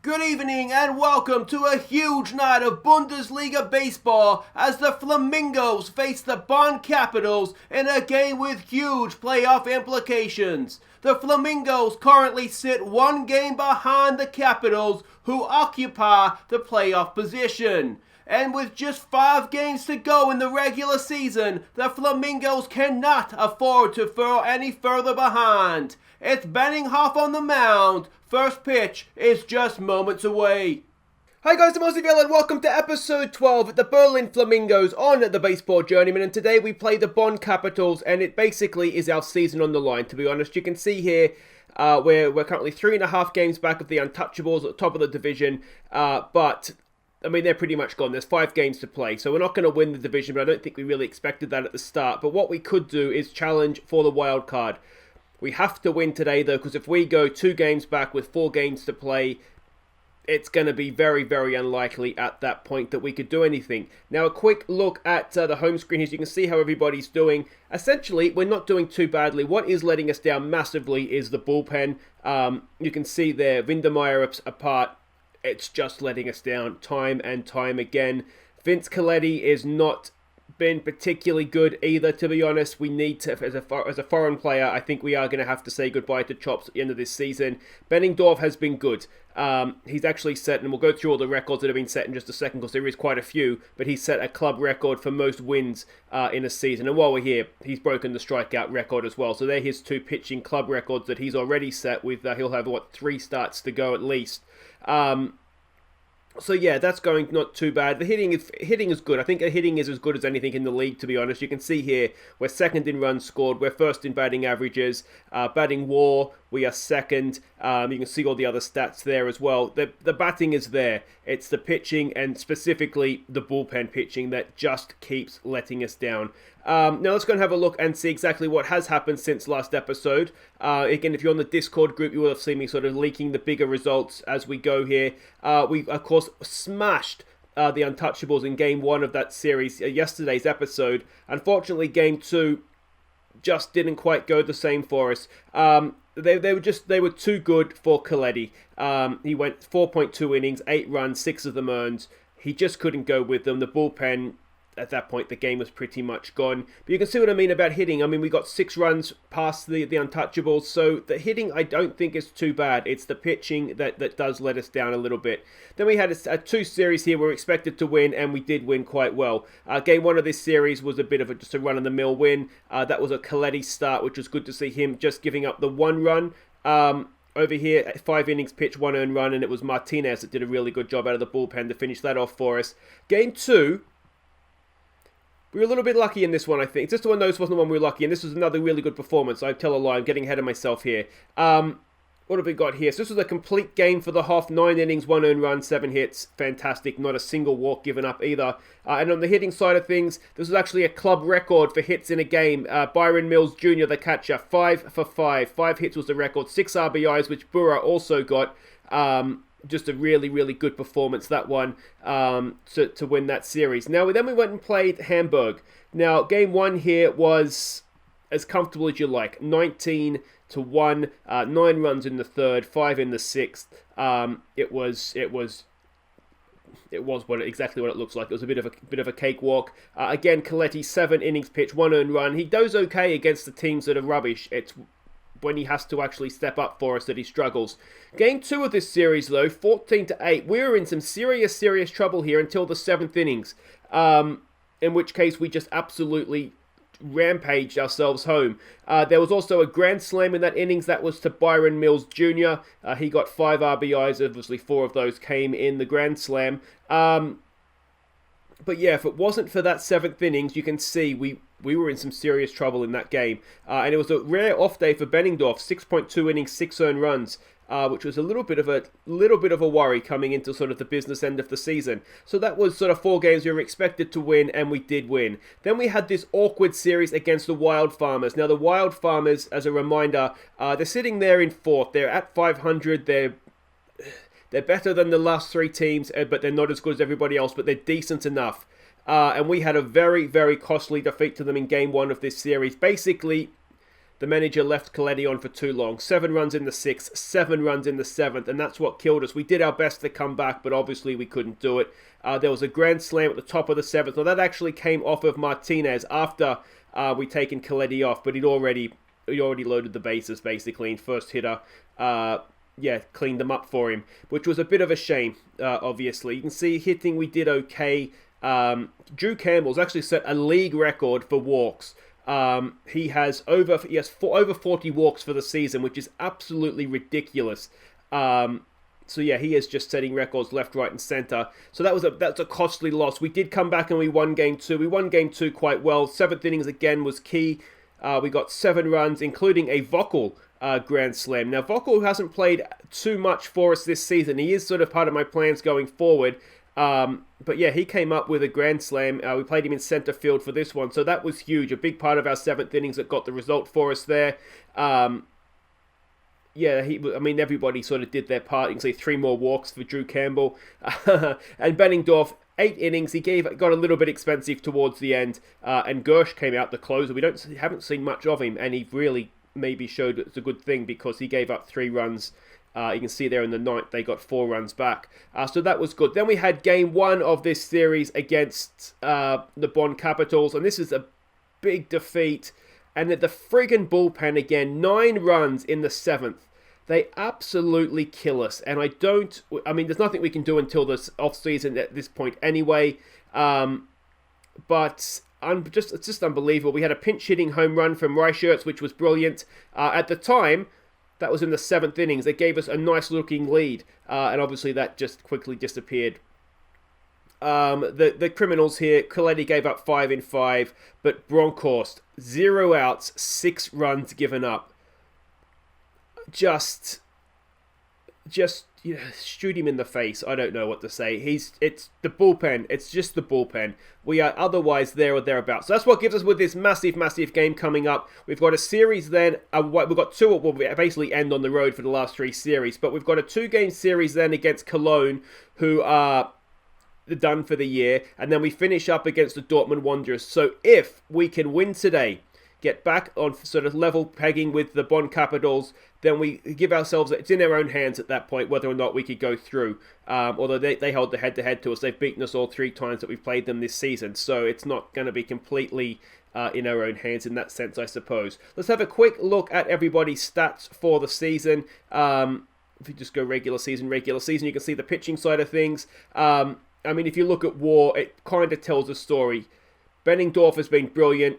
Good evening and welcome to a huge night of Bundesliga baseball as the Flamingos face the Bonn Capitals in a game with huge playoff implications. The Flamingos currently sit one game behind the Capitals, who occupy the playoff position. And with just 5 games to go in the regular season, the Flamingos cannot afford to fall any further behind. It's Benninghoff on the mound. First pitch is just moments away. Hi guys, I'm Aussie and welcome to episode 12 at the Berlin Flamingos on the Baseball Journeyman, and today we play the Bonn Capitals, and it basically is our season on the line, to be honest. You can see here we're currently 3.5 games back of the Untouchables at the top of the division, but I mean, they're pretty much gone. There's 5 games to play, so we're not going to win the division, but I don't think we really expected that at the start. But what we could do is challenge for the wild card. We have to win today, though, because if we go 2 games back with 4 games to play, it's going to be very, very unlikely at that point that we could do anything. Now, a quick look at the home screen here, so you can see how everybody's doing. Essentially, we're not doing too badly. What is letting us down massively is the bullpen. You can see there, Windermeyer apart. It's just letting us down time and time again. Vince Coletti is not been particularly good either, to be honest. We need to, as a foreign player, I think we are going to have to say goodbye to Chops at the end of this season. Benninghoff has been good. He's actually set, and we'll go through all the records that have been set in just a second because there is quite a few, but he's set a club record for most wins in a season. And while we're here, he's broken the strikeout record as well. So they're his 2 pitching club records that he's already set with, he'll have, 3 starts to go at least. So yeah, that's going not too bad. The hitting is good. I think the hitting is as good as anything in the league, to be honest. You can see here, we're second in runs scored. We're first in batting averages. Batting WAR, we are second. You can see all the other stats there as well. The batting is there. It's the pitching, and specifically the bullpen pitching, that just keeps letting us down. Now let's go and have a look and see exactly what has happened since last episode. Again, if you're on the Discord group, you will have seen me sort of leaking the bigger results as we go here. We, of course, smashed the Untouchables in Game 1 of that series, yesterday's episode. Unfortunately, Game 2 just didn't quite go the same for us. They were too good for Coletti. He went 4.2 innings, 8 runs, 6 of them earned. He just couldn't go with them. The bullpen, at that point, the game was pretty much gone. But you can see what I mean about hitting. I mean, we got 6 runs past the Untouchables, so the hitting I don't think is too bad. It's the pitching that does let us down a little bit. Then we had a 2 series here we were expected to win, and we did win quite well. Game 1 of this series was a bit of just a run-of-the-mill win. That was a Coletti start, which was good to see him just giving up the 1 run. Over here, 5 innings pitched, 1 earned run, and it was Martinez that did a really good job out of the bullpen to finish that off for us. Game 2... we were a little bit lucky in this one, I think. Just one, those wasn't the one we were lucky in. This was another really good performance. I tell a lie, I'm getting ahead of myself here. What have we got here? So this was a complete game for the Hoff. 9 innings, 1 earned run, 7 hits. Fantastic. Not a single walk given up either. And on the hitting side of things, this was actually a club record for hits in a game. Byron Mills Jr., the catcher, 5 for 5. 5 hits was the record. 6 RBIs, which Burra also got. Just a really, really good performance, that one, to win that series. Now, then we went and played Hamburg. Now, Game 1 here was as comfortable as you like. 19-1, 9 runs in the 3rd, 5 in the 6th. It was exactly what it looks like. It was a bit of a cakewalk. Again, Coletti, 7 innings pitched, 1 earned run. He does okay against the teams that are rubbish. It's when he has to actually step up for us that he struggles. Game 2 of this series, though, 14-8. We were in some serious trouble here until the 7th innings, in which case we just absolutely rampaged ourselves home. There was also a grand slam in that innings. That was to Byron Mills Jr. He got 5 RBIs. Obviously, 4 of those came in the grand slam. But yeah, if it wasn't for that 7th innings, you can see we were in some serious trouble in that game. And it was a rare off day for Benninghoff, 6.2 innings, 6 earned runs, which was a little bit of a worry coming into sort of the business end of the season. So that was sort of 4 games we were expected to win, and we did win. Then we had this awkward series against the Wild Farmers. Now, the Wild Farmers, as a reminder, they're sitting there in 4th. They're at 500. They're better than the last 3 teams, but they're not as good as everybody else, but they're decent enough. And we had a very, very costly defeat to them in Game 1 of this series. Basically, the manager left Coletti on for too long. 7 runs in the 6th, 7 runs in the 7th, and that's what killed us. We did our best to come back, but obviously we couldn't do it. There was a grand slam at the top of the 7th. Now that actually came off of Martinez after we'd taken Coletti off, but he'd already loaded the bases basically, and first hitter cleaned them up for him, which was a bit of a shame, obviously. You can see hitting we did okay. Drew Campbell's actually set a league record for walks. He has over 40 walks for the season, which is absolutely ridiculous. So yeah, he is just setting records left, right, and center. So that's a costly loss. We did come back and we won game 2. We won game 2 quite well. 7th innings again was key. We got 7 runs, including a Vogel grand slam. Now Vogel hasn't played too much for us this season. He is sort of part of my plans going forward. But yeah, he came up with a grand slam. We played him in center field for this one, so that was huge. A big part of our 7th innings that got the result for us there. Everybody sort of did their part. You can see 3 more walks for Drew Campbell. And Benninghoff, 8 innings. He got a little bit expensive towards the end. And Gersh came out the closer. We haven't seen much of him, and he really maybe showed it's a good thing because he gave up 3 runs. You can see there in the 9th, they got 4 runs back. So that was good. Then we had game 1 of this series against the Bonn Capitals. And this is a big defeat. And the friggin' bullpen again, 9 runs in the 7th. They absolutely kill us. And there's nothing we can do until this off-season at this point anyway. But it's just unbelievable. We had a pinch-hitting home run from Reichertz, which was brilliant. At the time, that was in the 7th innings. They gave us a nice-looking lead. And obviously that just quickly disappeared. The criminals here, Coletti gave up 5 in 5. But Bronkhorst, 0 outs, 6 runs given up. Just shoot him in the face. I don't know what to say. It's the bullpen. It's just the bullpen. We are otherwise there or thereabouts. So that's what gives us with this massive game coming up. We've got a series then. We've got 2. We'll basically end on the road for the last 3 series. But we've got a 2-game series then against Cologne, who are done for the year. And then we finish up against the Dortmund Wanderers. So if we can win today, get back on sort of level pegging with the Bonn Capitals, then we give ourselves, it's in our own hands at that point whether or not we could go through. Although they hold the head-to-head to us. They've beaten us all 3 times that we've played them this season. So it's not going to be completely in our own hands in that sense, I suppose. Let's have a quick look at everybody's stats for the season. If you just go regular season, you can see the pitching side of things. If you look at WAR, it kind of tells a story. Benninghoff has been brilliant.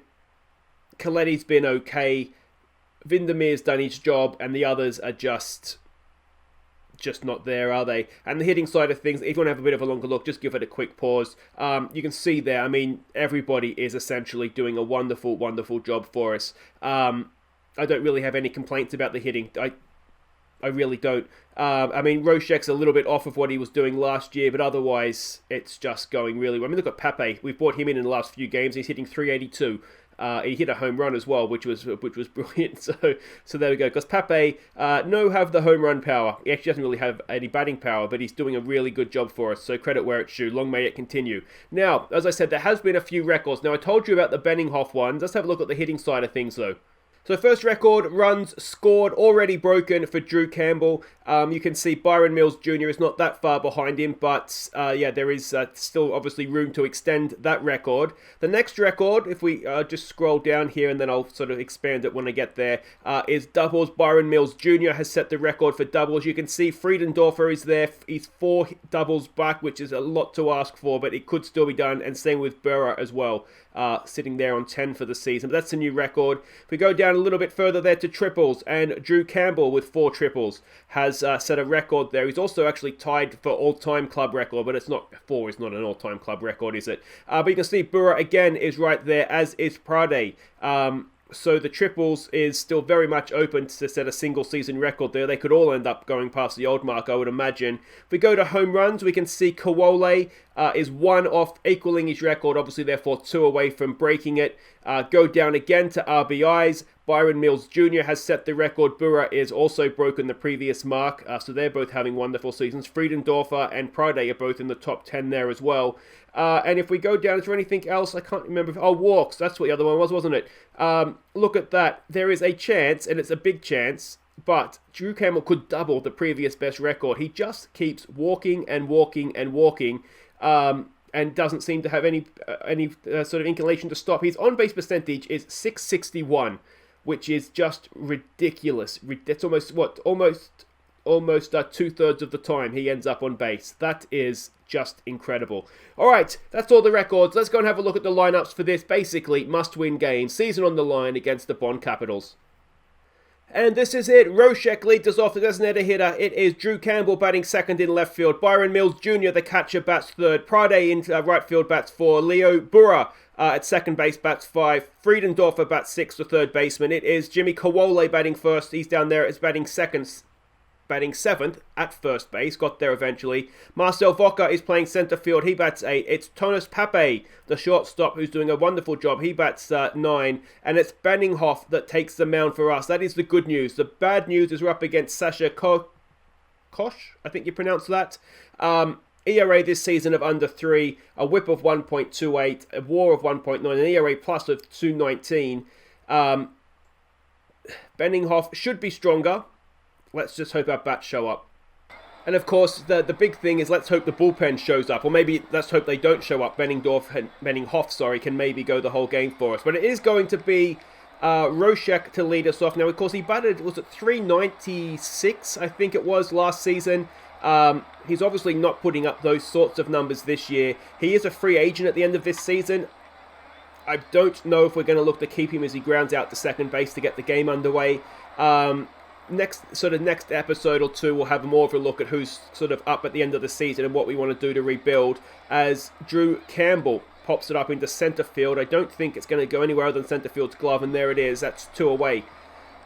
Coletti's been okay. Vindermeer's done his job, and the others are just not there, are they? And the hitting side of things, if you want to have a bit of a longer look, just give it a quick pause. You can see there, everybody is essentially doing a wonderful job for us. I don't really have any complaints about the hitting. I really don't. Roshek's a little bit off of what he was doing last year, but otherwise, it's just going really well. Look at Pape. We've brought him in the last few games. He's hitting .382. He hit a home run as well, which was brilliant. So there we go. Because Pape have the home run power. He actually doesn't really have any batting power, but he's doing a really good job for us. So credit where it's due. Long may it continue. Now, as I said, there has been a few records. Now, I told you about the Benninghoff ones. Let's have a look at the hitting side of things, though. So first record, runs scored, already broken for Drew Campbell. You can see Byron Mills Jr. is not that far behind him, but there is still obviously room to extend that record. The next record, if we just scroll down here and then I'll sort of expand it when I get there, is doubles. Byron Mills Jr. has set the record for doubles. You can see Friedendorfer is there. He's 4 doubles back, which is a lot to ask for, but it could still be done. And same with Burra as well, sitting there on 10 for the season. But that's a new record. If we go down a little bit further there to triples, and Drew Campbell with 4 triples has set a record there. He's also actually tied for all-time club record, but it's not 4 is not an all-time club record, is it? But you can see Burra again is right there, as is Prade. So the triples is still very much open to set a single season record there. They could all end up going past the old mark, I would imagine. If we go to home runs, we can see Kawole is 1 off equaling his record, obviously therefore 2 away from breaking it. Go down again to RBIs. Byron Mills Jr. has set the record. Burra is also broken the previous mark. So they're both having wonderful seasons. Friedendorfer and Prade are both in the top 10 there as well. And if we go down, is there anything else? I can't remember. Oh, walks. That's what the other one was, wasn't it? Look at that. There is a chance, and it's a big chance, but Drew Campbell could double the previous best record. He just keeps walking and walking and walking, and doesn't seem to have any sort of inclination to stop. His on-base percentage is .661, which is just ridiculous. That's almost 2/3 of the time he ends up on base. That is just incredible. All right, that's all the records. Let's go and have a look at the lineups for this basically must-win game. Season on the line against the Bonn Capitals. And this is it. Roshek leads us off the designated hitter. It is Drew Campbell batting second in left field. Byron Mills Jr., the catcher, bats third. Prade in right field bats four. Leo Burra at second base bats five. Friedendorfer bats six, the third baseman. It is Jimmy Kawole batting first. He's down there. It's batting seventh at first base, got there eventually. Marcel Voca is playing center field. He bats 8. It's Tonas Pape, the shortstop, who's doing a wonderful job. He bats 9. And it's Benninghoff that takes the mound for us. That is the good news. The bad news is we're up against Sasha Kosh, I think you pronounce that. ERA this season of under 3, a whip of 1.28, a WAR of 1.9, an ERA plus of 2.19. Benninghoff should be stronger. Let's just hope our bats show up. And of course, the big thing is let's hope the bullpen shows up. Or maybe let's hope they don't show up. Benninghoff can maybe go the whole game for us. But it is going to be Roshek to lead us off. Now, of course, he batted, was it 396, I think it was, last season. He's obviously not putting up those sorts of numbers this year. He is a free agent at the end of this season. I don't know if we're going to look to keep him as he grounds out to second base to get the game underway. Next episode or two, we'll have more of a look at who's sort of up at the end of the season and what we want to do to rebuild, as Drew Campbell pops it up into center field. I don't think it's going to go anywhere other than center field's glove, and there it is. That's 2 away.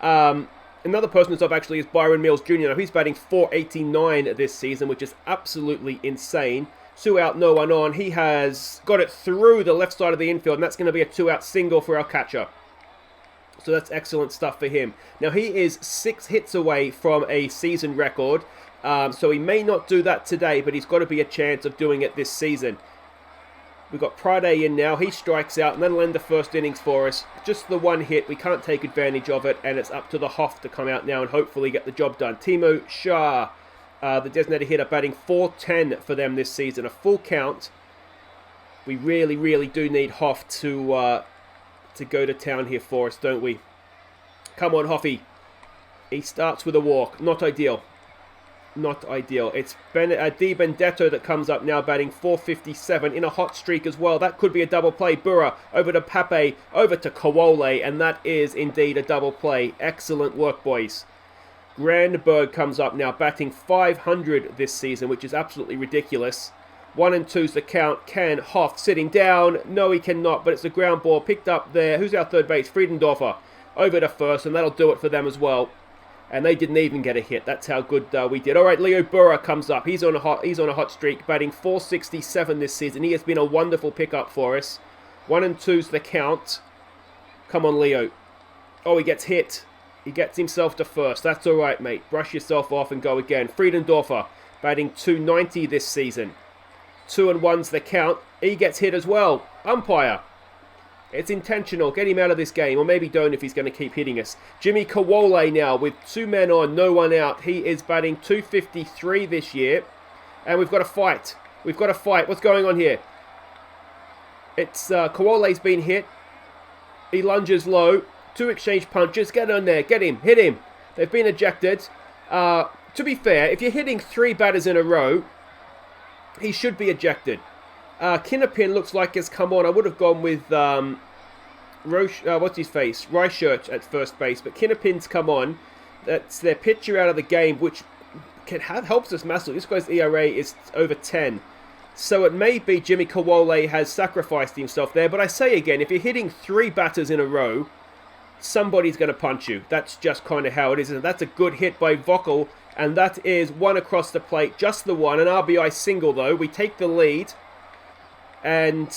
Another person that's up actually is Byron Mills Jr. Now, he's batting .489 this season, which is absolutely insane. 2 out, no one on. He has got it through the left side of the infield, and that's going to be a 2-out single for our catcher. So that's excellent stuff for him. Now, he is 6 hits away from a season record. So he may not do that today, but he's got to be a chance of doing it this season. We've got Prade in now. He strikes out, and that'll end the first innings for us. Just the one hit. We can't take advantage of it, and it's up to the Hoff to come out now and hopefully get the job done. Timo Shah, the designated hitter, batting .410 for them this season. A full count. We really, really do need Hoff to go to town here for us, don't we? Come on, Hoffy. He starts with a walk. Not ideal. Not ideal. It's Di Benedetto that comes up now, batting .457 in a hot streak as well. That could be a double play. Burra over to Pape, over to Kawole, and that is indeed a double play. Excellent work, boys. Grandberg comes up now, batting .500 this season, which is absolutely ridiculous. 1 and 2's the count. Can Hoff sitting down? No, he cannot, but it's a ground ball picked up there. Who's our third base? Friedendorfer over to first, and that'll do it for them as well. And they didn't even get a hit. That's how good we did. All right, Leo Burra comes up. He's on a hot streak, batting .467 this season. He has been a wonderful pickup for us. 1 and 2's the count. Come on, Leo. Oh, he gets hit. He gets himself to first. That's all right, mate. Brush yourself off and go again. Friedendorfer batting .290 this season. 2 and 1's the count. He gets hit as well. Umpire. It's intentional. Get him out of this game. Or maybe don't if he's going to keep hitting us. Jimmy Kawole now with 2 men on, no one out. He is batting .253 this year. And we've got a fight. We've got a fight. What's going on here? It's Kawole's been hit. He lunges low. 2 exchange punches. Get on there. Get him. Hit him. They've been ejected. To be fair, if you're hitting 3 batters in a row, he should be ejected. Kinnapin looks like has come on. I would have gone with what's his face? Reichert at first base, but Kinnapin's come on. That's their pitcher out of the game, which helps us massively. This guy's ERA is over 10. So it may be Jimmy Kawole has sacrificed himself there. But I say again, if you're hitting 3 batters in a row, somebody's going to punch you. That's just kind of how it is. And that's a good hit by Vocal. And that is 1 across the plate. Just the 1. An RBI single, though. We take the lead. And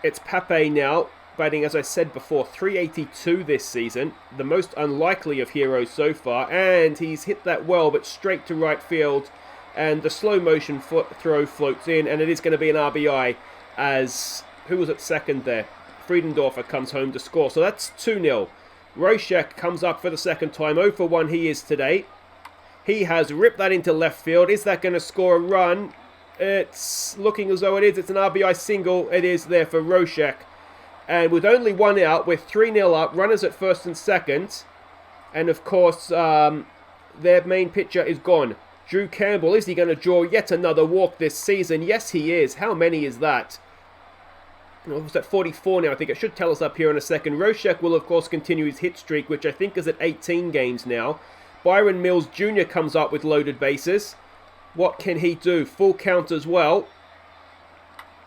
it's Pape now, batting, as I said before, .382 this season. The most unlikely of heroes so far. And he's hit that well, but straight to right field. And the slow motion throw floats in, and it is going to be an RBI. as, who was at second there? Friedendorfer comes home to score. So that's 2-0. Roshek comes up for the second time. 0 for 1 he is today. He has ripped that into left field. Is that going to score a run? It's looking as though it is. It's an RBI single. It is there for Roshek. And with only one out, we're 3-0 up. Runners at first and second. And of course, their main pitcher is gone. Drew Campbell, is he going to draw yet another walk this season? Yes, he is. How many is that? Well, it's at 44 now. I think it should tell us up here in a second. Roshek will, of course, continue his hit streak, which I think is at 18 games now. Byron Mills Jr. comes up with loaded bases. What can he do? Full count as well.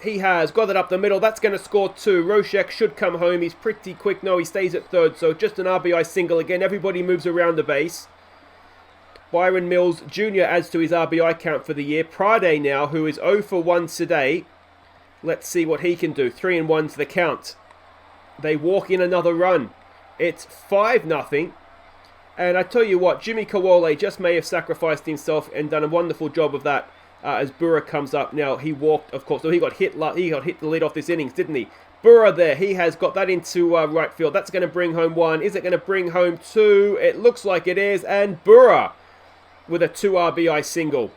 He has got it up the middle. That's going to score 2. Roshek should come home. He's pretty quick. No, he stays at third. So just an RBI single again. Everybody moves around the base. Byron Mills Jr. adds to his RBI count for the year. Prade now, who is 0 for 1 today. Let's see what he can do. 3-1's the count. They walk in another run. It's 5-0. And I tell you what, Jimmy Kawole just may have sacrificed himself and done a wonderful job of that as Burra comes up. Now, he walked, of course. So he got hit the lead off this innings, didn't he? Burra there. He has got that into right field. That's going to bring home 1. Is it going to bring home 2? It looks like it is. And Burra with a 2 RBI single.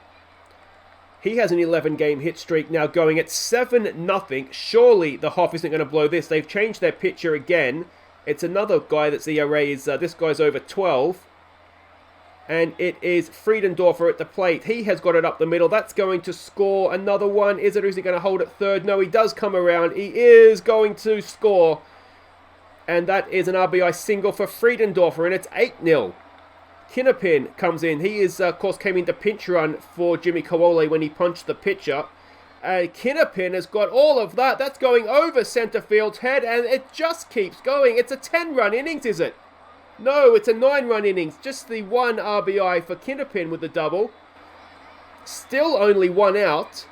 He has an 11-game hit streak now going at 7-0. Surely the Hoff isn't going to blow this. They've changed their pitcher again. It's another guy that's ERA is, this guy's over 12. And it is Friedendorfer at the plate. He has got it up the middle. That's going to score another one. Is it, or is he going to hold it third? No, he does come around. He is going to score. And that is an RBI single for Friedendorfer. And it's 8-0. Kinnapin comes in. He is, of course, came in to pinch run for Jimmy Kawole when he punched the pitcher. And Kinnapin has got all of that. That's going over center field's head, and it just keeps going. It's a 10-run innings, is it? No, it's a 9-run innings. Just the 1 RBI for Kinnapin with the double. Still only 1 out.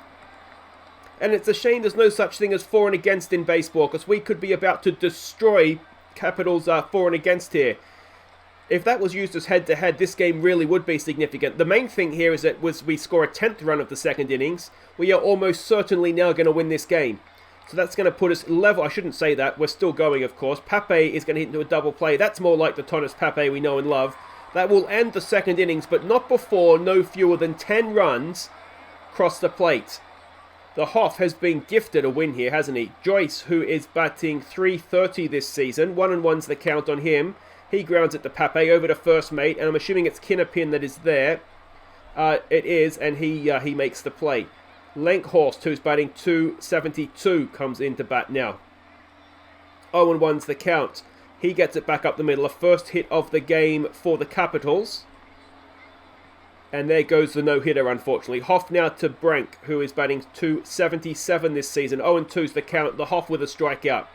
And it's a shame there's no such thing as for and against in baseball, because we could be about to destroy Capitals' for and against here. If that was used as head-to-head, this game really would be significant. The main thing here is that we score a 10th run of the second innings, we are almost certainly now going to win this game. So that's going to put us level. I shouldn't say that. We're still going, of course. Pape is going to hit into a double play. That's more like the Thomas Pape we know and love. That will end the second innings, but not before no fewer than 10 runs cross the plate. The Hoff has been gifted a win here, hasn't he? Joyce, who is batting .330 this season. 1-1's the count on him. He grounds it to Pape over to first mate, and I'm assuming it's Kinnapin that is there. It is, and he makes the play. Lenkhorst, who's batting .272, comes into bat now. 0-1's the count. He gets it back up the middle. A first hit of the game for the Capitals. And there goes the no-hitter, unfortunately. Hoff now to Brank, who is batting .277 this season. 0-2's the count. The Hoff with a strikeout.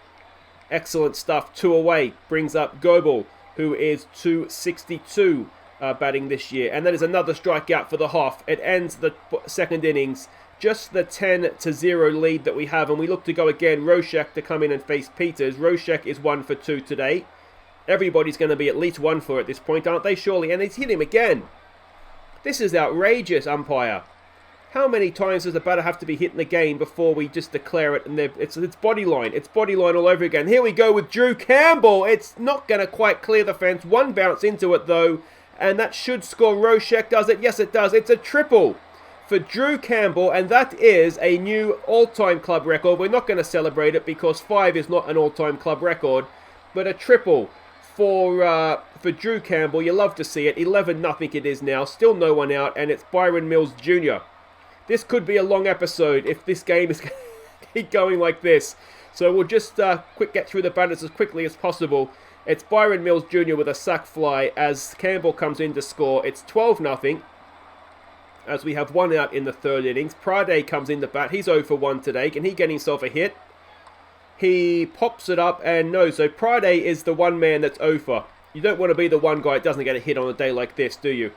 Excellent stuff. 2 away. Brings up Goebel, who is .262 batting this year. And that is another strikeout for the Hoff. It ends the second innings. Just the 10-0 lead that we have. And we look to go again. Roshek to come in and face Peters. Roshek is 1 for 2 today. Everybody's going to be at least 1 for at this point, aren't they? Surely. And it's hit him again. This is outrageous, umpire. How many times does the batter have to be hit in the game before we just declare it? And it's body line. It's body line all over again. Here we go with Drew Campbell. It's not going to quite clear the fence. 1 bounce into it, though. And that should score. Roshek does it. Yes, it does. It's a triple for Drew Campbell. And that is a new all-time club record. We're not going to celebrate it because 5 is not an all-time club record. But a triple for Drew Campbell. You love to see it. 11-0 it is now. Still no one out. And it's Byron Mills Jr. This could be a long episode if this game is keep going like this. So we'll just get through the batters as quickly as possible. It's Byron Mills Jr. with a sac fly as Campbell comes in to score. It's 12-0 as we have 1 out in the third innings. Prade comes in to bat. He's 0 for 1 today. Can he get himself a hit? He pops it up and no. So Prade is the one man that's 0 for. You don't want to be the one guy that doesn't get a hit on a day like this, do you?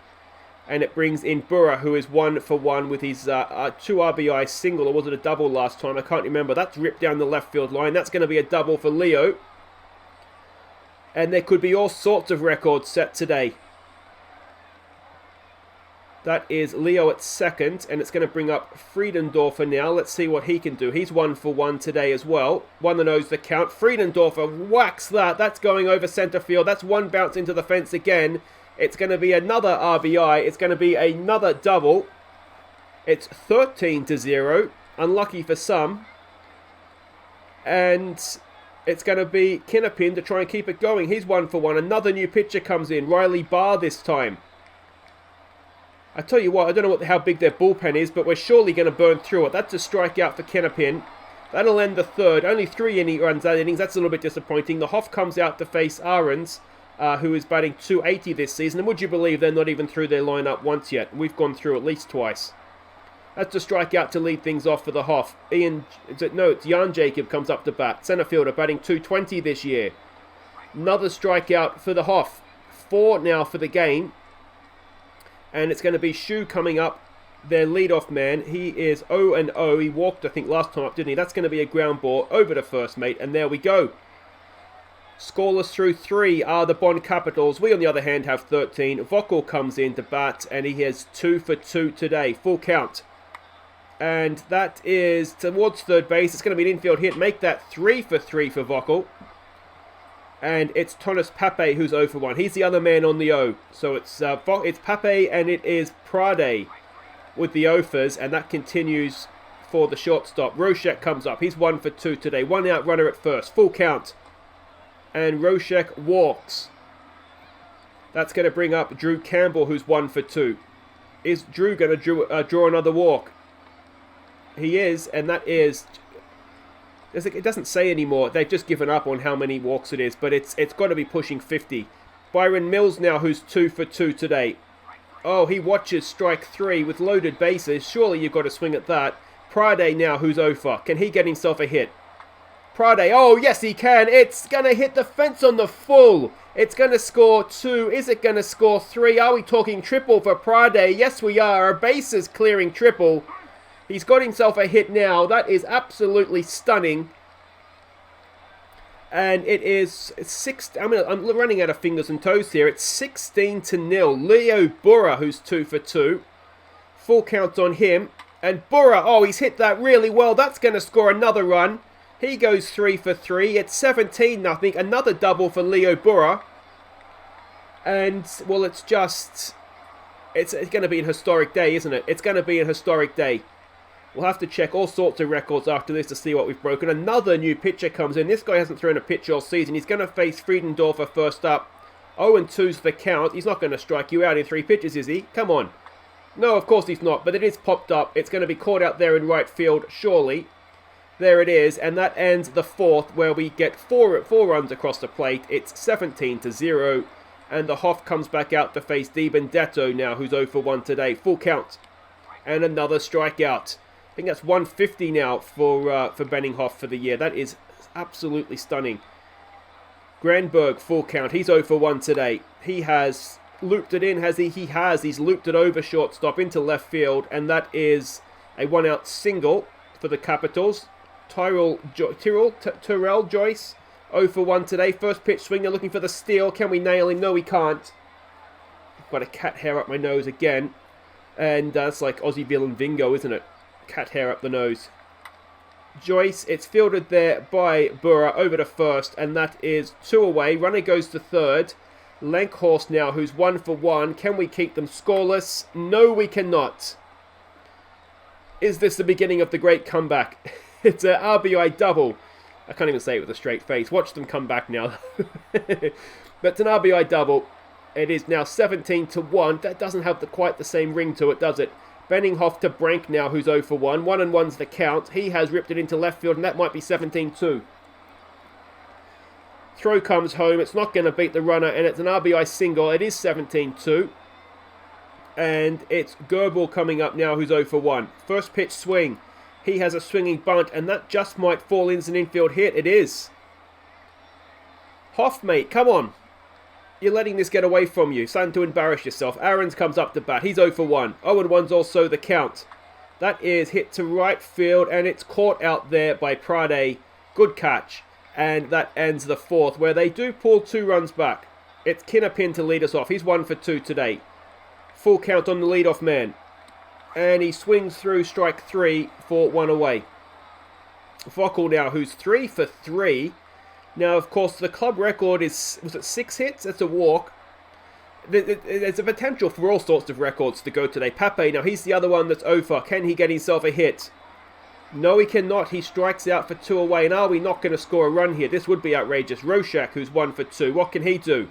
And it brings in Burra, who is 1 for 1 with his 2 RBI single. Or was it a double last time? I can't remember. That's ripped down the left field line. That's going to be a double for Leo. And there could be all sorts of records set today. That is Leo at second, and it's going to bring up Friedendorfer now. Let's see what he can do. He's 1 for 1 today as well. 1-0's the count. Friedendorfer whacks that. That's going over center field. That's one bounce into the fence again. It's going to be another RBI. It's going to be another double. It's 13-0. Unlucky for some. And it's going to be Kinnapin to try and keep it going. He's 1 for 1. Another new pitcher comes in. Riley Barr this time. I tell you what, I don't know how big their bullpen is, but we're surely going to burn through it. That's a strikeout for Kinnapin. That'll end the third. Only 3 runs that innings. That's a little bit disappointing. The Hoff comes out to face Ahrens, who is batting .280 this season. And would you believe they're not even through their lineup once yet? We've gone through at least twice. That's a strikeout to lead things off for the Hoff. It's Jan Jacob comes up to bat. Center fielder batting .220 this year. Another strikeout for the Hoff. 4 now for the game. And it's going to be Shu coming up, their leadoff man. He is 0-0. He walked, I think, last time up, didn't he? That's going to be a ground ball over to first, mate. And there we go. Scoreless through 3 are the Bonn Capitals. We, on the other hand, have 13. Vokal comes in to bat, and he has 2 for 2 today. Full count. And that is towards third base. It's going to be an infield hit. Make that 3 for 3 for Vokal. And it's Tonis Pape who's 0 for 1. He's the other man on the O. So it's Pape and it is Prade with the offers. And that continues for the shortstop. Roshek comes up. He's 1 for 2 today. 1 out runner at first. Full count. And Roshek walks. That's going to bring up Drew Campbell who's 1 for 2. Is Drew going to draw another walk? He is. And that is... It doesn't say anymore. They've just given up on how many walks it is, but it's got to be pushing 50. Byron Mills now, who's 2 for 2 today. Oh, he watches strike 3 with loaded bases. Surely you've got to swing at that. Prade now, who's 0 for. Can he get himself a hit? Prade, oh yes he can. It's going to hit the fence on the full. It's going to score 2. Is it going to score 3? Are we talking triple for Prade? Yes we are. A bases clearing triple. He's got himself a hit now. That is absolutely stunning. And it is 6. I'm running out of fingers and toes here. It's 16-0. Leo Burra, who's 2 for 2. Full count on him. And Burra, oh, he's hit that really well. That's going to score another run. He goes 3 for 3. It's 17-0. Another double for Leo Burra. And, well, it's going to be an historic day, isn't it? It's going to be an historic day. We'll have to check all sorts of records after this to see what we've broken. Another new pitcher comes in. This guy hasn't thrown a pitch all season. He's going to face Friedendorfer first up. 0-2's the count. He's not going to strike you out in 3 pitches, is he? Come on. No, of course he's not, but it is popped up. It's going to be caught out there in right field, surely. There it is, and that ends the 4th, where we get 4 runs across the plate. It's 17-0, and the Hoff comes back out to face Di Benedetto now, who's 0 for 1 today. Full count. And another strikeout. I think that's 150 now for Benninghoff for the year. That is absolutely stunning. Granberg, full count. He's 0 for 1 today. He has looped it in, has he? He has. He's looped it over shortstop into left field, and that is a 1-out single for the Capitals. Tyrell Joyce, 0 for 1 today. First pitch swing, they're looking for the steal. Can we nail him? No, we can't. I've got a cat hair up my nose again. And that's like Aussie villain Vingo, isn't it? Cat hair up the nose. Joyce, it's fielded there by Burra over to first, and that is 2 away. Runner goes to third. Lankhorst now, who's 1 for 1. Can we keep them scoreless? No, we cannot. Is this the beginning of the great comeback? It's an RBI double. I can't even say it with a straight face. Watch them come back now. But it's an RBI double. It is now 17-1. That doesn't have quite the same ring to it, does it? Benninghoff to Brank now, who's 0 for 1. 1-1's the count. He has ripped it into left field, and that might be 17-2. Throw comes home. It's not going to beat the runner, and it's an RBI single. It is 17-2. And it's Goebel coming up now, who's 0 for 1. First pitch swing. He has a swinging bunt, and that just might fall in as an infield hit. It is. Hoff, mate, come on. You're letting this get away from you. Starting to embarrass yourself. Ahrens comes up to bat. He's 0 for 1. 0-1's also the count. That is hit to right field, and it's caught out there by Prade. Good catch. And that ends the 4th, where they do pull 2 runs back. It's Kinnapin to lead us off. He's 1 for 2 today. Full count on the leadoff man. And he swings through strike 3 for 1 away. Vockel now, who's 3 for 3. Now, of course, the club record is, was it 6 hits? That's a walk. There's a potential for all sorts of records to go today. Pape, now he's the other one that's over. Can he get himself a hit? No, he cannot. He strikes out for 2 away. And are we not going to score a run here? This would be outrageous. Roshak, who's 1 for 2. What can he do?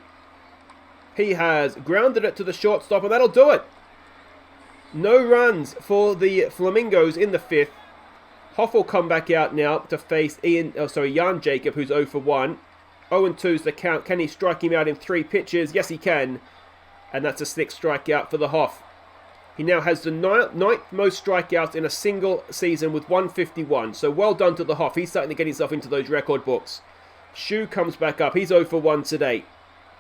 He has grounded it to the shortstop, and that'll do it. No runs for the Flamingos in the 5th. Hoff will come back out now to face Jan Jacob, who's 0 for 1. 0-2's the count. Can he strike him out in 3 pitches? Yes, he can. And that's a 6th strikeout for the Hoff. He now has the 9th most strikeouts in a single season with 151. So well done to the Hoff. He's starting to get himself into those record books. Shu comes back up. He's 0 for 1 today.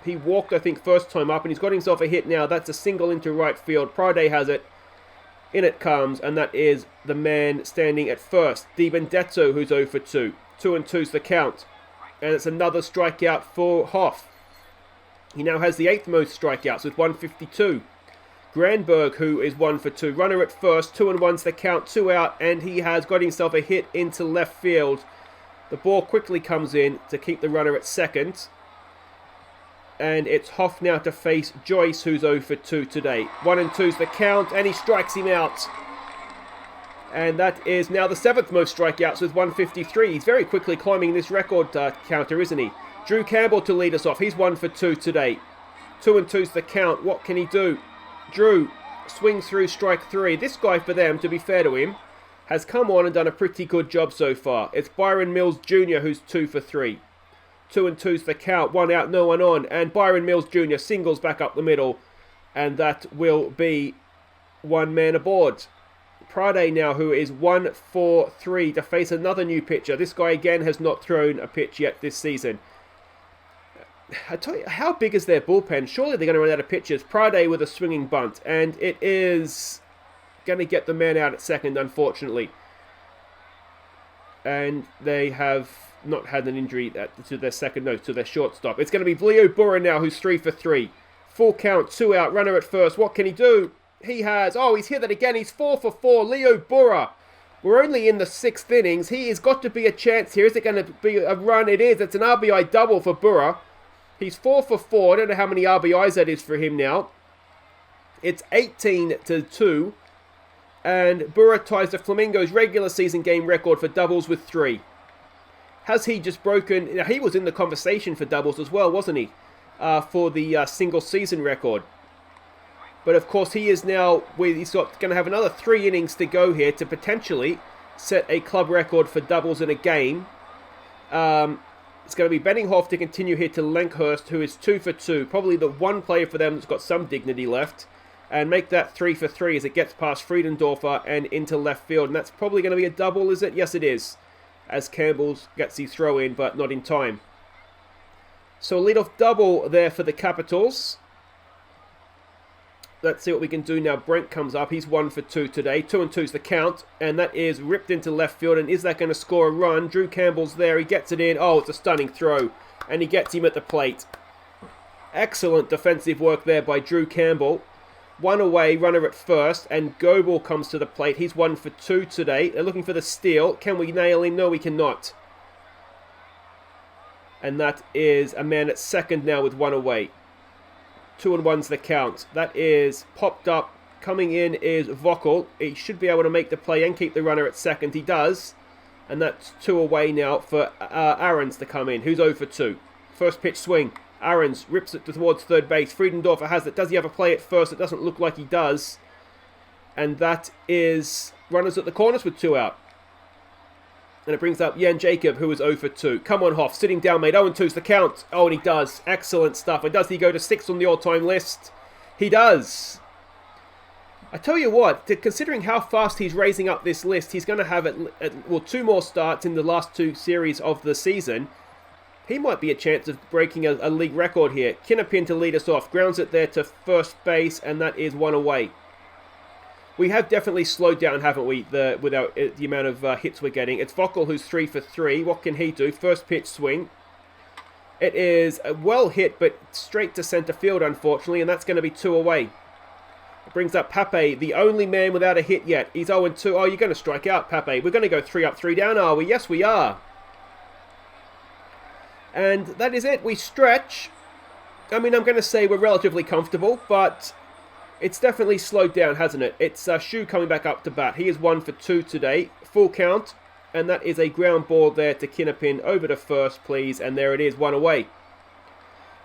He walked, I think, first time up, and he's got himself a hit now. That's a single into right field. Prade has it. In it comes, and that is the man standing at first, Di Benedetto, who's 0 for 2. 2-2's the count. And it's another strikeout for Hoff. He now has the 8th most strikeouts with 152. Granberg, who is 1 for 2. Runner at first, 2-1's the count, 2 out, and he has got himself a hit into left field. The ball quickly comes in to keep the runner at second. And it's Hoff now to face Joyce, who's 0 for 2 today. 1-2's the count, and he strikes him out. And that is now the 7th most strikeouts with 153. He's very quickly climbing this record counter, isn't he? Drew Campbell to lead us off. He's 1 for 2 today. 2-2's the count. What can he do? Drew swings through strike 3. This guy, for them, to be fair to him, has come on and done a pretty good job so far. It's Byron Mills Jr. who's 2 for 3. 2-2's the count, 1 out, no one on, and Byron Mills Jr. singles back up the middle, and that will be 1 man aboard. Prade now, who is 1 for 3 to face another new pitcher. This guy again has not thrown a pitch yet this season. I tell you, how big is their bullpen? Surely they're going to run out of pitches. Prade with a swinging bunt, and it is going to get the man out at second, unfortunately. And they have not had an injury to their second, no, to their shortstop. It's going to be Leo Burra now, who's 3 for 3. Full count, 2 out, runner at first. What can he do? He has, he's hit it again. He's 4 for 4. Leo Burra. We're only in the 6th innings. He has got to be a chance here. Is it going to be a run? It is. It's an RBI double for Burra. He's 4 for 4. I don't know how many RBIs that is for him now. It's 18-2. And Burra ties the Flamingos' regular season game record for doubles with 3. Has he just broken... He was in the conversation for doubles as well, wasn't he? For the single season record. But of course he is now... He's going to have another 3 innings to go here to potentially set a club record for doubles in a game. It's going to be Benninghoff to continue here to Lenkhurst, who is 2 for 2. Probably the one player for them that's got some dignity left. And make that 3 for 3 as it gets past Friedendorfer and into left field. And that's probably going to be a double, is it? Yes, it is. As Campbell gets his throw in, but not in time. So a leadoff double there for the Capitals. Let's see what we can do now. Brent comes up. He's 1 for 2 today. 2-2's the count. And that is ripped into left field. And is that going to score a run? Drew Campbell's there. He gets it in. Oh, it's a stunning throw. And he gets him at the plate. Excellent defensive work there by Drew Campbell. 1 away, runner at first, and Goebel comes to the plate. He's 1 for 2 today. They're looking for the steal. Can we nail him? No, we cannot. And that is a man at second now with 1 away. 2-1's the count. That is popped up. Coming in is Vockel. He should be able to make the play and keep the runner at second. He does. And that's 2 away now for Aarons to come in, who's 0 for 2. First pitch swing. Aarons rips it towards third base. Friedendorfer has it. Does he have a play at first? It doesn't look like he does. And that is runners at the corners with 2 out. And it brings up Jan Jacob, who is 0 for 2. Come on, Hoff. Sitting down, mate. 0-2's the count. Oh, and he does. Excellent stuff. And does he go to 6th on the all-time list? He does. I tell you what, considering how fast he's raising up this list, he's going to have 2 more starts in the last 2 series of the season. He might be a chance of breaking a league record here. Kinnapin to lead us off. Grounds it there to first base, and that is 1 away. We have definitely slowed down, haven't we, without the amount of hits we're getting. It's Vockel who's 3 for 3. What can he do? First pitch swing. It is well hit, but straight to center field, unfortunately, and that's going to be 2 away. Brings up Pape, the only man without a hit yet. He's 0-2. Oh, you're going to strike out, Pape. We're going to go 3 up, 3 down, are we? Yes, we are. And that is it. We stretch. I mean, I'm going to say we're relatively comfortable, but it's definitely slowed down, hasn't it? It's Shu coming back up to bat. He is 1 for 2 today. Full count. And that is a ground ball there to Kinapin. Over to first, please. And there it is, 1 away.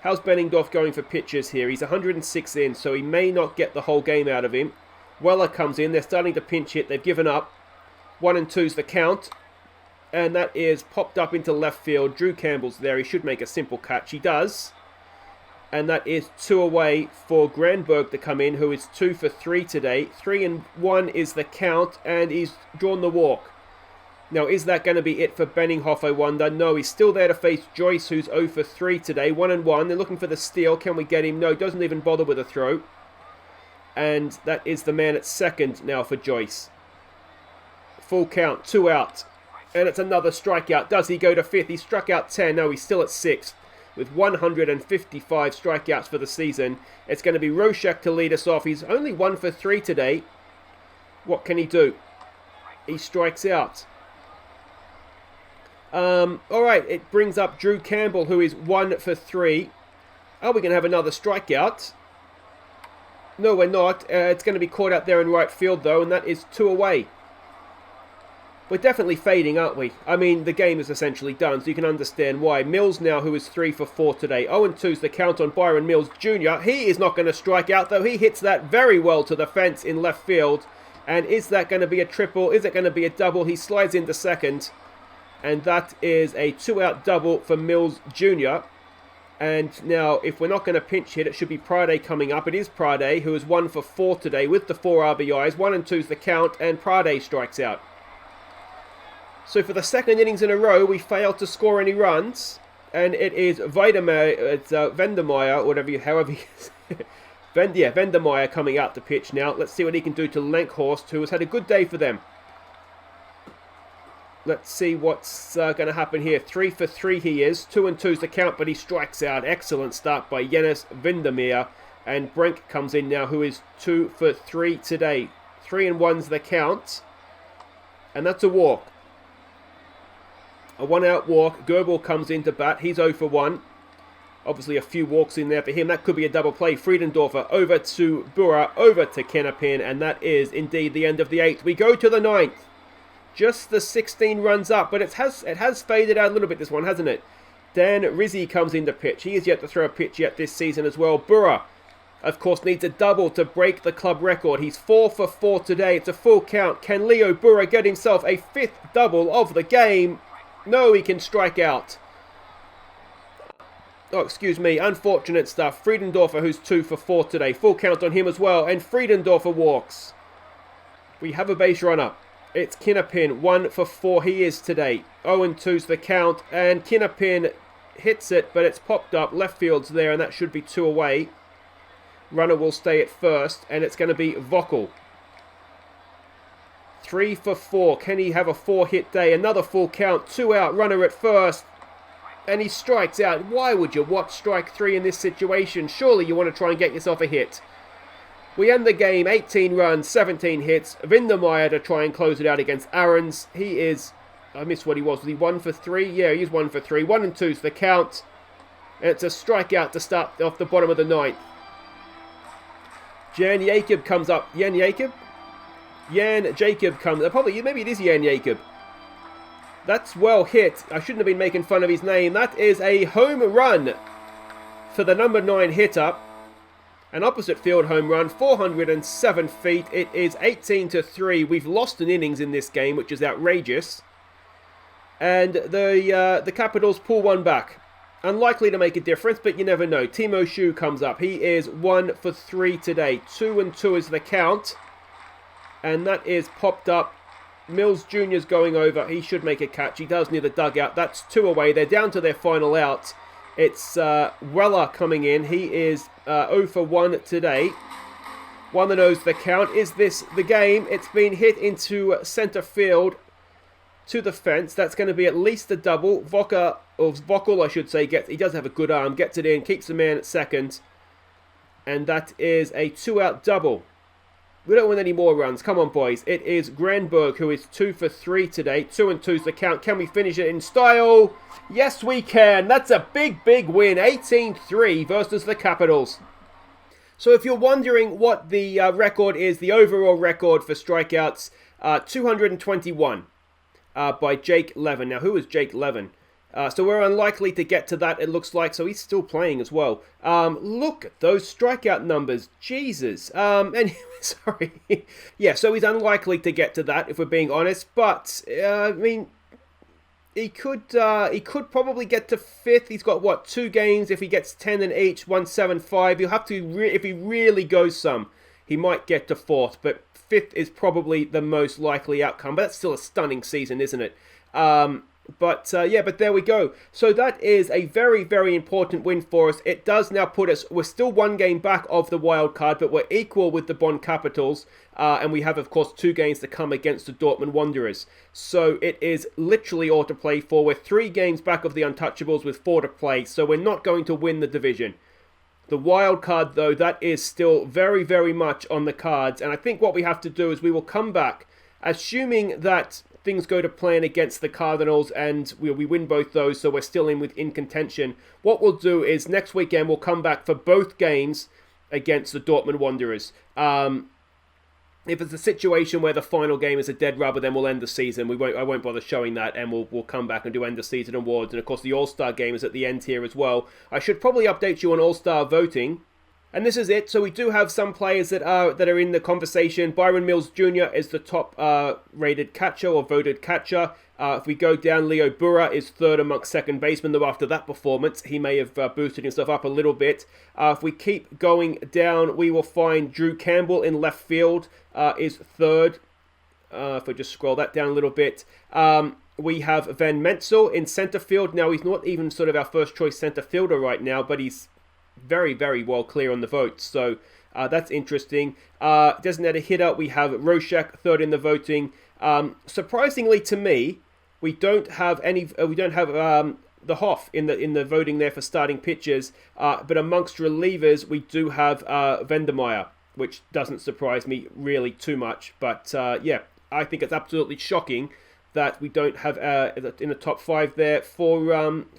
How's Benninghoff going for pitches here? He's 106 in, so he may not get the whole game out of him. Weller comes in. They're starting to pinch hit. They've given up. 1-2's the count. And that is popped up into left field. Drew Campbell's there. He should make a simple catch. He does. And that is 2 away for Granberg to come in, who is 2 for 3 today. 3-1 is the count, and he's drawn the walk. Now, is that going to be it for Benninghoff, I wonder? No, he's still there to face Joyce, who's 0 for 3 today. 1-1. They're looking for the steal. Can we get him? No, doesn't even bother with a throw. And that is the man at second now for Joyce. Full count, 2 out. And it's another strikeout. Does he go to 5th? He struck out 10. No, he's still at 6th. With 155 strikeouts for the season. It's going to be Roshek to lead us off. He's only 1 for 3 today. What can he do? He strikes out. Alright, it brings up Drew Campbell, who is 1 for 3. Are we going to have another strikeout? No, we're not. It's going to be caught out there in right field, though, and that is 2 away. We're definitely fading, aren't we? I mean, the game is essentially done, so you can understand why. Mills now, who is 3 for 4 today. 0-2's the count on Byron Mills Jr. He is not going to strike out, though. He hits that very well to the fence in left field. And is that going to be a triple? Is it going to be a double? He slides into second. And that is a 2-out double for Mills Jr. And now, if we're not going to pinch hit, it should be Prade coming up. It is Prade, who is 1 for 4 today with the 4 RBIs. 1-2's the count, and Prade strikes out. So for the second innings in a row, we failed to score any runs. And it is Vendemeyer, however you Vendemeyer coming out to pitch now. Let's see what he can do to Lenkhorst, who has had a good day for them. Let's see what's going to happen here. 3 for 3 he is. 2-2's the count, but he strikes out. Excellent start by Jennis Vendemeyer. And Brink comes in now, who is 2 for 3 today. 3-1's the count. And that's a walk. A 1-out walk. Goebel comes in to bat. He's 0 for 1. Obviously a few walks in there for him. That could be a double play. Friedendorfer over to Burra, over to Kenapin. And that is indeed the end of the 8th. We go to the 9th. Just the 16 runs up, but it has faded out a little bit, this one, hasn't it? Dan Rizzi comes in to pitch. He is yet to throw a pitch yet this season as well. Burra, of course, needs a double to break the club record. He's 4 for 4 today. It's a full count. Can Leo Burra get himself a 5th double of the game? No, he can strike out. Oh, excuse me. Unfortunate stuff. Friedendorfer, who's 2 for 4 today. Full count on him as well. And Friedendorfer walks. We have a base runner. It's Kinapin, 1 for 4 he is today. 0-2's the count, and Kinapin hits it, but it's popped up. Left field's there, and that should be 2 away. Runner will stay at first, and it's going to be Vockel. 3 for 4. Can he have a 4-hit day? Another full count, 2 out, runner at first. And he strikes out. Why would you watch strike 3 in this situation? Surely you want to try and get yourself a hit. We end the game, 18 runs, 17 hits. Vindermeyer to try and close it out against Aarons. He is, I missed what he was he 1 for 3? Yeah, he's 1 for 3. 1-2's the count. And it's a strikeout to start off the bottom of the 9th. Jan Jacob comes up. Jan Jacob comes up. Probably, maybe it is Jan Jacob. That's well hit. I shouldn't have been making fun of his name. That is a home run for the number 9 hitter. An opposite field home run, 407 feet. It is 18-3. We've lost an innings in this game, which is outrageous. And the Capitals pull one back. Unlikely to make a difference, but you never know. Timo Shu comes up. He is 1 for 3 today. 2-2 is the count. And that is popped up. Mills Jr.'s going over. He should make a catch. He does near the dugout. That's 2 away. They're down to their final out. It's Weller coming in. He is 0 for 1 today. 1-0's the count. Is this the game? It's been hit into centre field to the fence. That's going to be at least a double. Vockel, I should say, he does have a good arm. Gets it in, keeps the man at second. And that is a 2-out double. We don't want any more runs. Come on, boys. It is Granberg, who is 2 for 3 today. 2 and 2's the count. Can we finish it in style? Yes, we can. That's a big, big win. 18-3 versus the Capitals. So if you're wondering what the record is, the overall record for strikeouts, 221 by Jake Levin. Now, who is Jake Levin? So we're unlikely to get to that, it looks like. So he's still playing as well. Look at those strikeout numbers. Jesus. Anyway, sorry. Yeah, so he's unlikely to get to that, if we're being honest. But, I mean, he could probably get to 5th. He's got, what, 2 games. If he gets 10 in each, 175. He'll have to, if he really goes some, he might get to 4th. But 5th is probably the most likely outcome. But that's still a stunning season, isn't it? But there we go. So that is a very, very important win for us. It does now put us, we're still 1 game back of the wild card, but we're equal with the Bonn Capitals. And we have, of course, 2 games to come against the Dortmund Wanderers. So it is literally all to play for. We're 3 games back of the Untouchables with 4 to play. So we're not going to win the division. The wild card, though, that is still very, very much on the cards. And I think what we have to do is we will come back, assuming that things go to plan against the Cardinals and we win both those, so we're still in contention. What we'll do is next weekend we'll come back for both games against the Dortmund Wanderers. If it's a situation where the final game is a dead rubber, then we'll end the season. I won't bother showing that, and we'll come back and do end of season awards. And of course, the All-Star game is at the end here as well. I should probably update you on All-Star voting. And this is it. So we do have some players that are in the conversation. Byron Mills Jr. is the top rated catcher or voted catcher. If we go down, Leo Burra is 3rd amongst second basemen, though after that performance, he may have boosted himself up a little bit. If we keep going down, we will find Drew Campbell in left field is 3rd. If we just scroll that down a little bit. We have Van Menzel in center field. Now, he's not even sort of our first choice center fielder right now, but he's very, very well clear on the votes. So that's interesting. Designated hitter, we have Roshak 3rd in the voting. Surprisingly to me, we don't have the Hoff in the voting there for starting pitchers. But amongst relievers, we do have Vendemeyer, which doesn't surprise me really too much. But I think it's absolutely shocking that we don't have in the top 5 there for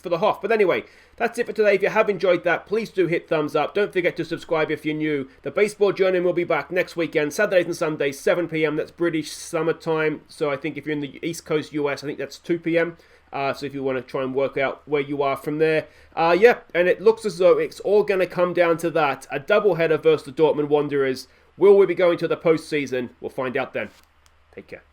the Hoff. But anyway, that's it for today. If you have enjoyed that, please do hit thumbs up. Don't forget to subscribe if you're new. The Baseball Journeyman will be back next weekend, Saturdays and Sundays, 7 p.m. That's British summertime. So I think if you're in the East Coast US, I think that's 2 p.m. So if you want to try and work out where you are from there. And it looks as though it's all going to come down to that. A doubleheader versus the Dortmund Wanderers. Will we be going to the postseason? We'll find out then. Take care.